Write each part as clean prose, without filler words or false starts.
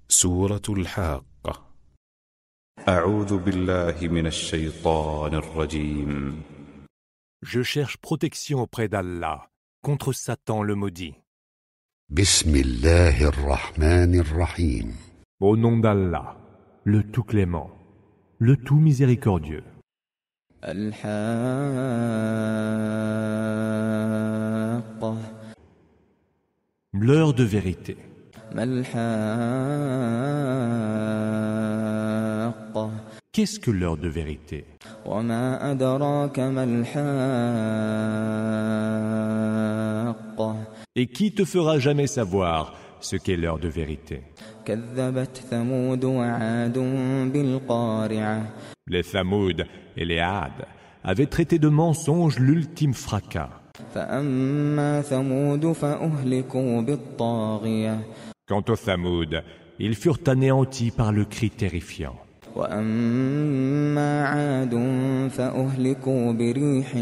سورة الحاقة. أعوذ بالله من الشيطان الرجيم. Je cherche protection auprès d'Allah contre Satan le maudit. بسم الله الرحمن الرحيم. Au nom d'Allah, le tout clément, le tout miséricordieux. الحاقة. L'heure de vérité. ما الحاقة. Qu'est-ce que l'heure de vérité? وما أدراك ما الحاقة. Et qui te fera jamais savoir ce qu'est l'heure de vérité? كذبت ثمود وعاد بالقارعة. Les Thamoud et les Had avaient traité de mensonge l'ultime fracas. فأما ثمود فأهلكوا بالطاغية. Quant aux Thamoud, ils furent anéantis par le cri terrifiant. وأما عاد فأهلكوا بريح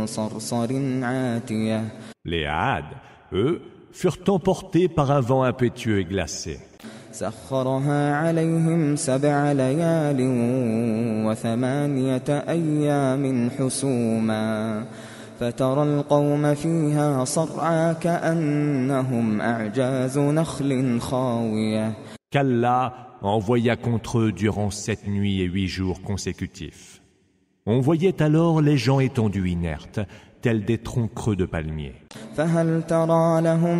صرصر عاتية. Les Had, eux, furent emportés par un vent impétueux et glacé. سخرها عليهم 7 ليال و8 أيام حسوما فترى القوم فيها صرعى كأنهم أعجاز نخل خاوية. Qu'Allah envoya contre eux durant 7 nuits et 8 jours consécutifs. On voyait alors les gens étendus inertes, tels des troncs creux de palmiers. فهل ترى لهم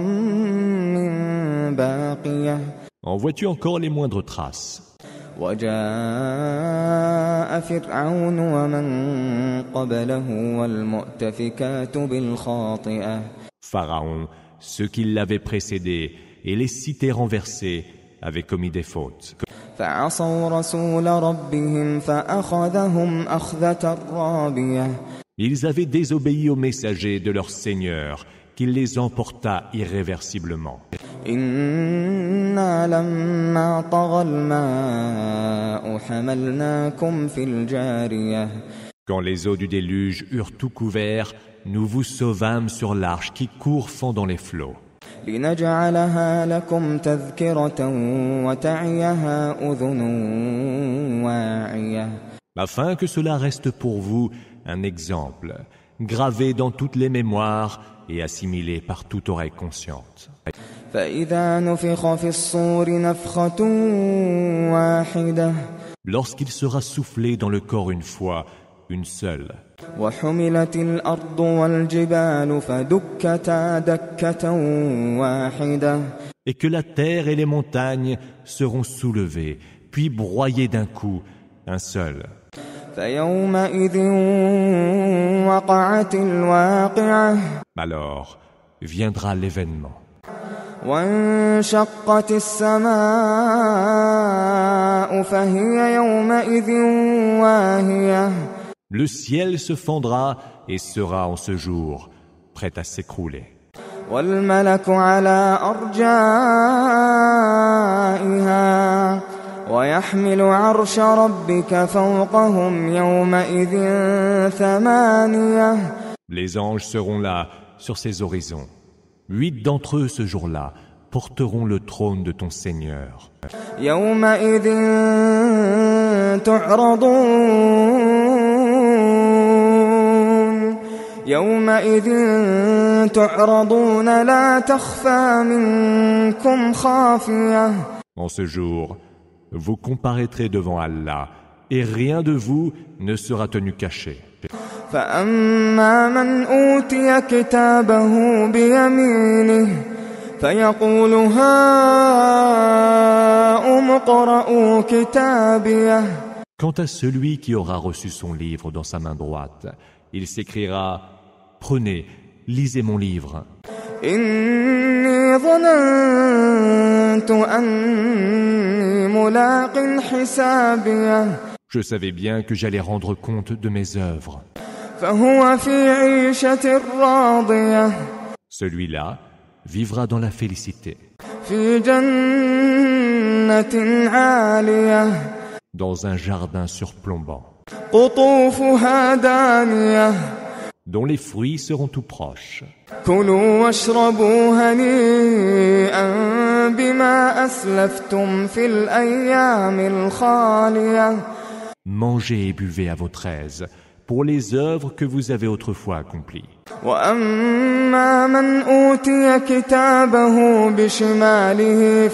من باقية. En vois-tu encore les moindres traces? وجاء فرعون ومن قبله والمؤتفكات بالخاطئة. Pharaon, ceux qui l'avaient précédé et les cités renversées avaient commis des fautes. فعصوا رسول ربهم فأخذهم أخذة رابية. Ils avaient désobéi aux messagers de leur Seigneur, qui les emporta irréversiblement. إنا لما طغى الماء حملناكم في الجارية. Quand les eaux du déluge eurent tout couvert, nous vous sauvâmes sur l'arche qui court fendant les flots. لنجعلها لكم تذكرة وتعيها أذن واعية. Afin que cela reste pour vous un exemple, gravé dans toutes les mémoires et assimilé par toute oreille consciente. فإذا نفخ في الصور نفخة واحدة. Lorsqu'il sera soufflé dans le corps une fois, une seule. وحملت الأرض والجبال فدكتا دكة واحدة. Et que la terre et les montagnes seront soulevées, puis broyées d'un coup, un seul. فيومئذ وقعت الواقعة. Alors viendra l'événement. وانشقت السماء فهي يومئذ واهية. Le ciel se fendra et sera en ce jour prêt à s'écrouler. والملك على أرجائها ويحمل عرش ربك فوقهم يومئذ 8. Les anges seront là sur ces horizons. 8 d'entre eux ce jour-là porteront le trône de ton Seigneur. يومئذ تعرضون لا تخفى منكم خافية. En ce jour, vous comparaîtrez devant Allah et rien de vous ne sera tenu caché. فأما من أوتي كتابه بيمينه فيقول هاؤم اقرءوا كتابيه. Quant à celui qui aura reçu son livre dans sa main droite, il s'écriera: Prenez, lisez mon livre. إني ظننت أني ملاق حسابيه. Je savais bien que j'allais rendre compte de mes œuvres. فهو في عيشة راضية. Celui-là vivra dans la félicité. في جنة عالية. Dans un jardin surplombant. قطوفها دانية. Dont les fruits seront tout proches. كلوا واشربوا هنيئا بما أسلفتم في الأيام الخالية. Mangez et buvez à votre aise pour les œuvres que vous avez autrefois accomplies. وأما من أوتي كتابه بشماله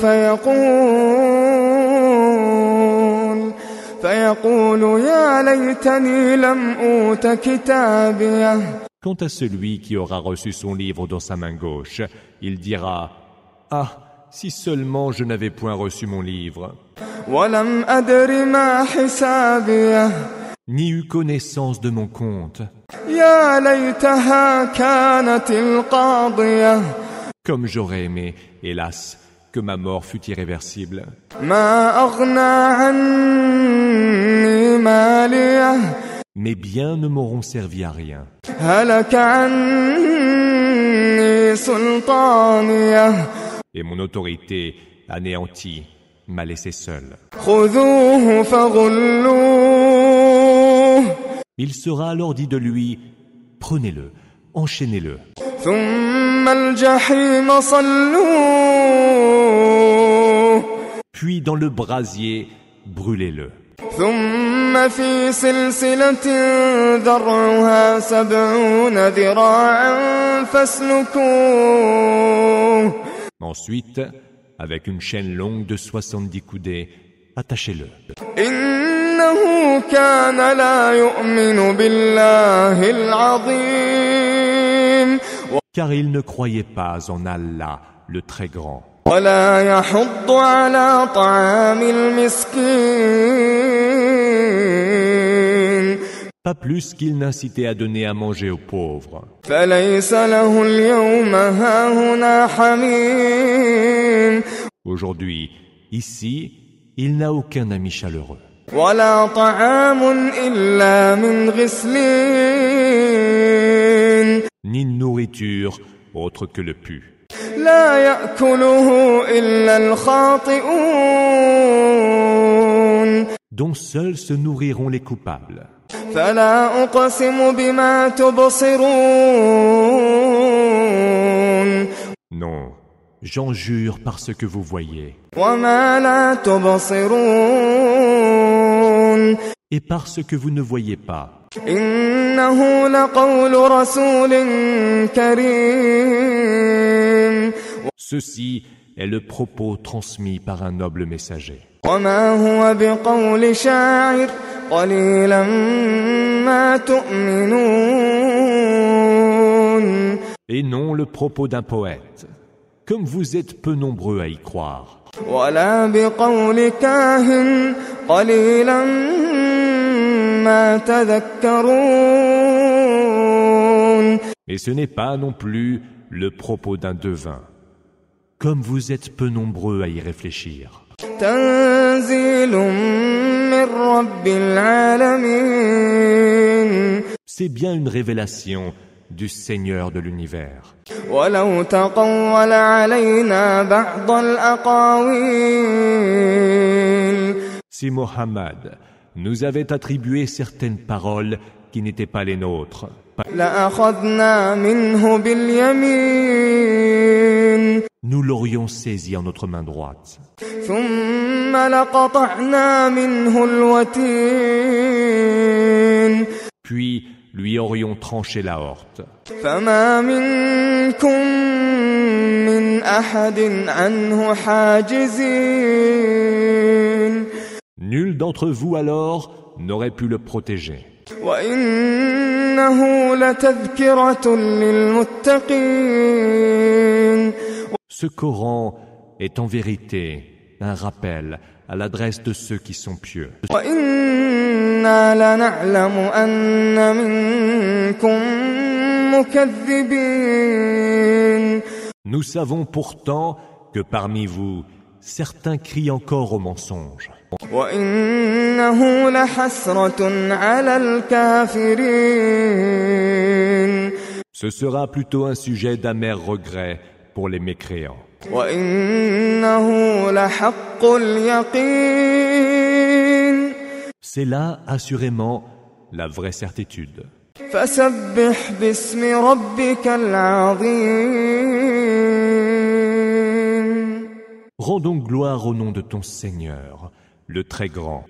فيقول يا ليتني لم أوت كتابيه. Quant à celui qui aura reçu son livre dans sa main gauche, il dira « Ah, si seulement je n'avais point reçu mon livre, ولم أدر ما حسابيه. ni eu connaissance de mon compte, يا ليتها كانت القاضية. comme j'aurais aimé, hélas, que ma mort fût irréversible. ما أغنى عني ماليه. Mes biens ne m'auront servi à rien. هلك عني سلطانيه. Et mon autorité, anéantie, m'a laissé seul. خذوه فغلوه. Il sera alors dit de lui « Prenez-le, enchaînez-le. ثم الجحيم صلوه. Puis dans le brasier, brûlez-le. ثم في سلسلة ذرعها 70 ذراعا فاسلكوه. Ensuite, avec une chaîne longue de 70 coudées, attachez-le. إنه كان لا يؤمن بالله العظيم. Car il ne croyait pas en Allah, le très grand. ولا يحض على طعام المسكين. Pas plus qu'il n'incitait à donner à manger aux pauvres. فليس له اليوم هاهنا حميم. Aujourd'hui, ici, il n'a aucun ami chaleureux. ولا طعام إلا من غسلين. Ni nourriture autre que le pu. لا يأكله إلا الخاطئون. Dont seuls se nourriront les coupables. فلا أقسم بما تبصرون. Non, j'en jure par ce que vous voyez. وما لا تبصرون. Et par ce que vous ne voyez pas. إنه لقول رسول كريم. Ceci est le propos transmis par un noble messager. وما هو بقول شاعر قليلا ما تؤمنون. Et non le propos d'un poète, comme vous êtes peu nombreux à y croire. ولا بقول كاهن قليلا ما تذكرون. Et ce n'est pas non plus le propos d'un devin, comme vous êtes peu nombreux à y réfléchir. تنزيل من رب العالمين. C'est bien une révélation du Seigneur de l'univers. ولو تقول علينا بعض الأقاويل. Si Mohammed nous avait attribué certaines paroles qui n'étaient pas les nôtres, لأخذنا منه باليمين. nous l'aurions saisi en notre main droite. ثم لقطعنا منه الوتين. Puis lui aurions tranché la horte. فما منكم من أحد عنه حاجزين. Nul d'entre vous alors n'aurait pu le protéger. وإنه لتذكرة للمتقين. Ce Coran est en vérité un rappel à l'adresse de ceux qui sont pieux. وإنا لنعلم أن منكم مكذبين. Nous savons pourtant que parmi vous, certains crient encore au mensonge. وإنه لحسرة على الكافرين. Ce sera plutôt un sujet d'amer regret pour les mécréants. وإنه لحق اليقين. C'est là, assurément, la vraie certitude. فسبح باسم ربك العظيم. Rends donc gloire au nom de ton Seigneur, le très grand,